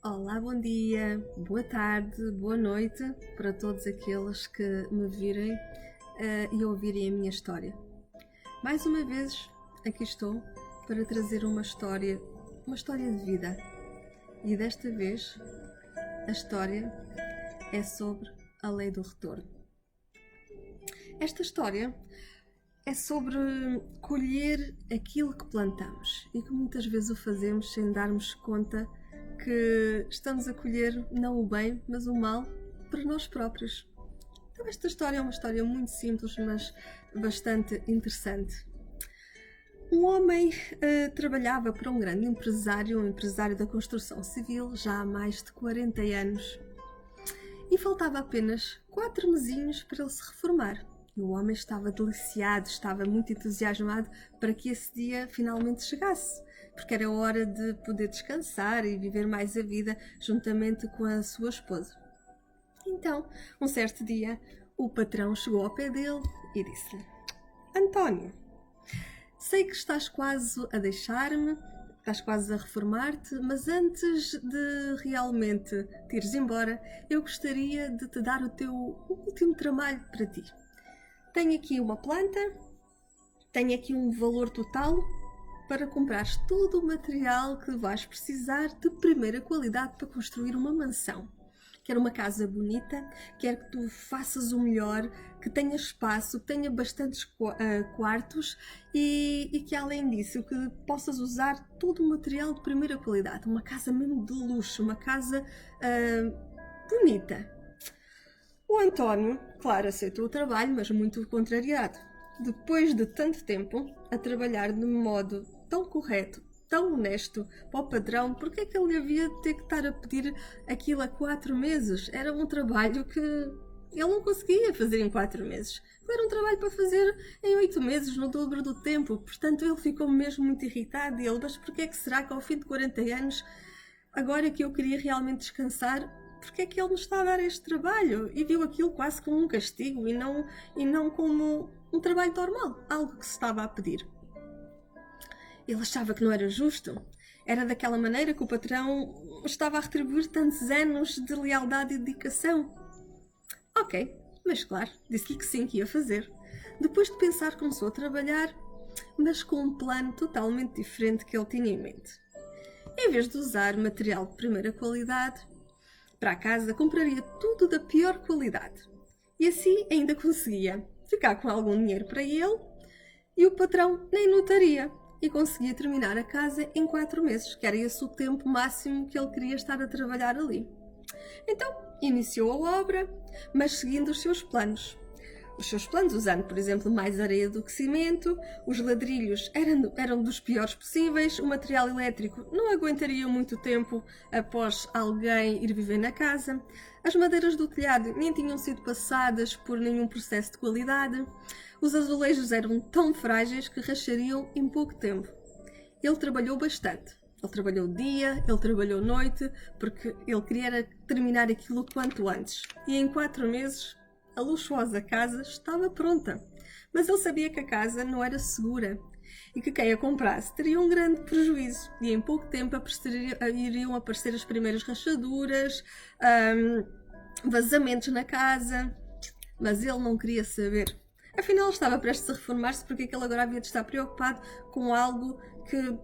Olá, bom dia, boa tarde, boa noite para todos aqueles que me virem e ouvirem a minha história. Mais uma vez, aqui estou para trazer uma história de vida. E desta vez, a história é sobre a lei do retorno. Esta história é sobre colher aquilo que plantamos e que muitas vezes o fazemos sem darmos conta que estamos a colher não o bem, mas o mal para nós próprios. Então esta história é uma história muito simples, mas bastante interessante. Um homem trabalhava para um grande empresário, um empresário da construção civil, já há mais de 40 anos. E faltava apenas 4 mesinhos para ele se reformar. E o homem estava deliciado, estava muito entusiasmado para que esse dia finalmente chegasse, porque era hora de poder descansar e viver mais a vida juntamente com a sua esposa. Então, um certo dia, o patrão chegou ao pé dele e disse-lhe: António, sei que estás quase a deixar-me, estás quase a reformar-te, mas antes de realmente te ires embora, eu gostaria de te dar o teu último trabalho para ti. Tenho aqui uma planta, tenho aqui um valor total para comprares todo o material que vais precisar de primeira qualidade para construir uma mansão. Quero uma casa bonita, quero que tu faças o melhor, que tenha espaço, que tenha bastantes quartos e que além disso que possas usar todo o material de primeira qualidade. Uma casa mesmo de luxo, uma casa bonita. O António, claro, aceitou o trabalho, mas muito contrariado. Depois de tanto tempo a trabalhar de modo tão correto, tão honesto para o patrão, porque é que ele havia de ter que estar a pedir aquilo há 4 meses? Era um trabalho que ele não conseguia fazer em 4 meses. Era um trabalho para fazer em 8 meses, no dobro do tempo. Portanto, ele ficou mesmo muito irritado e ele, mas porquê é que será que ao fim de 40 anos, agora que eu queria realmente descansar, porque é que ele me está a dar este trabalho? E viu aquilo quase como um castigo e não como um trabalho normal, algo que se estava a pedir. Ele achava que não era justo. Era daquela maneira que o patrão estava a retribuir tantos anos de lealdade e dedicação. Ok, mas claro, disse-lhe que sim, que ia fazer. Depois de pensar, começou a trabalhar, mas com um plano totalmente diferente que ele tinha em mente. Em vez de usar material de primeira qualidade, para a casa compraria tudo da pior qualidade. E assim ainda conseguia ficar com algum dinheiro para ele e o patrão nem notaria. E conseguia terminar a casa em 4 meses, que era esse o tempo máximo que ele queria estar a trabalhar ali. Então, iniciou a obra, mas seguindo os seus planos. Os seus planos, usando, por exemplo, mais areia do que cimento, os ladrilhos eram dos piores possíveis, o material elétrico não aguentaria muito tempo após alguém ir viver na casa, as madeiras do telhado nem tinham sido passadas por nenhum processo de qualidade, os azulejos eram tão frágeis que rachariam em pouco tempo. Ele trabalhou bastante. Ele trabalhou dia, ele trabalhou noite, porque ele queria terminar aquilo quanto antes. E em 4 meses, a luxuosa casa estava pronta. Mas ele sabia que a casa não era segura e que quem a comprasse teria um grande prejuízo. E em pouco tempo iriam aparecer as primeiras rachaduras, vazamentos na casa. Mas ele não queria saber. Afinal, ele estava prestes a reformar-se porque ele agora havia de estar preocupado com algo que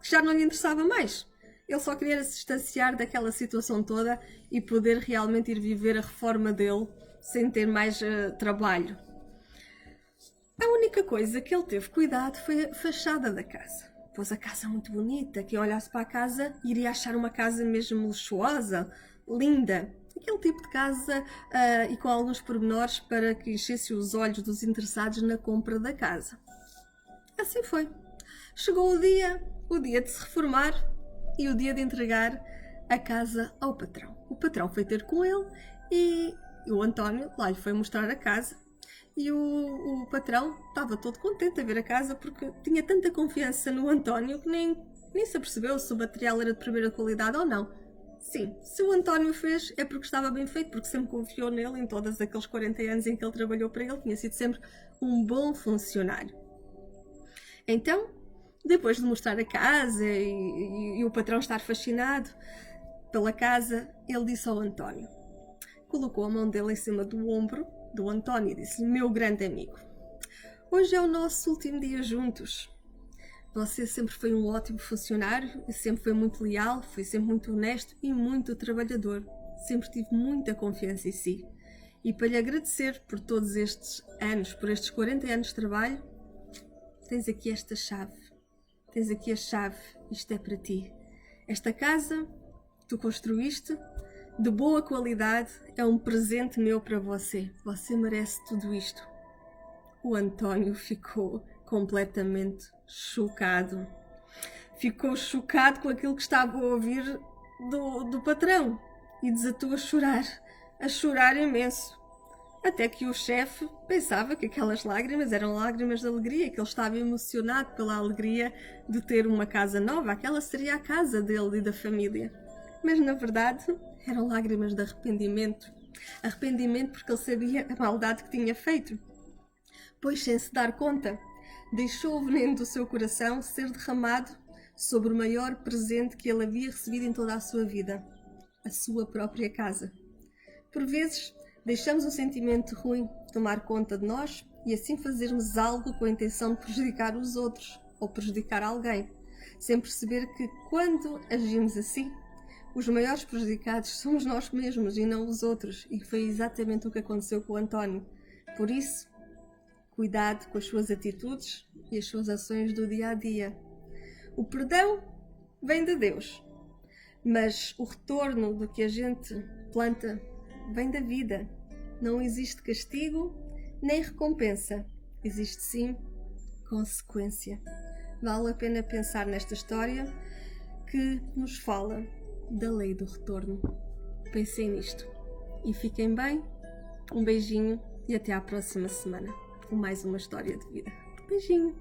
já não lhe interessava mais. Ele só queria se distanciar daquela situação toda e poder realmente ir viver a reforma dele sem ter mais trabalho. A única coisa que ele teve cuidado foi a fachada da casa. Pôs a casa muito bonita, quem olhasse para a casa iria achar uma casa mesmo luxuosa, linda. Aquele tipo de casa e com alguns pormenores para que enchesse os olhos dos interessados na compra da casa. Assim foi. Chegou o dia de se reformar e o dia de entregar a casa ao patrão. O patrão foi ter com ele e o António lá lhe foi mostrar a casa. E o patrão estava todo contente a ver a casa porque tinha tanta confiança no António que nem se apercebeu se o material era de primeira qualidade ou não. Sim, se o António fez é porque estava bem feito, porque sempre confiou nele em todos aqueles 40 anos em que ele trabalhou para ele, tinha sido sempre um bom funcionário. Então, depois de mostrar a casa e o patrão estar fascinado, pela casa, ele disse ao António. Colocou a mão dele em cima do ombro do António e disse-lhe: meu grande amigo, hoje é o nosso último dia juntos. Você sempre foi um ótimo funcionário e sempre foi muito leal, foi sempre muito honesto e muito trabalhador. Sempre tive muita confiança em si. E para lhe agradecer por todos estes anos, por estes 40 anos de trabalho, tens aqui esta chave. Tens aqui a chave. Isto é para ti. Esta casa que tu construíste, de boa qualidade, é um presente meu para você. Você merece tudo isto. O António ficou completamente chocado. Ficou chocado com aquilo que estava a ouvir do patrão e desatou a chorar imenso. Até que o chefe pensava que aquelas lágrimas eram lágrimas de alegria, que ele estava emocionado pela alegria de ter uma casa nova. Aquela seria a casa dele e da família. Mas na verdade eram lágrimas de arrependimento. Arrependimento porque ele sabia a maldade que tinha feito. Pois, sem se dar conta, deixou o veneno do seu coração ser derramado sobre o maior presente que ele havia recebido em toda a sua vida, a sua própria casa. Por vezes, deixamos um sentimento ruim tomar conta de nós e assim fazermos algo com a intenção de prejudicar os outros ou prejudicar alguém, sem perceber que quando agimos assim, os maiores prejudicados somos nós mesmos e não os outros, e foi exatamente o que aconteceu com o António. Por isso, cuidado com as suas atitudes e as suas ações do dia a dia. O perdão vem de Deus, mas o retorno do que a gente planta vem da vida. Não existe castigo nem recompensa. Existe sim consequência. Vale a pena pensar nesta história que nos fala da lei do retorno. Pensem nisto e fiquem bem. Um beijinho e até à próxima semana com mais uma história de vida. Beijinho!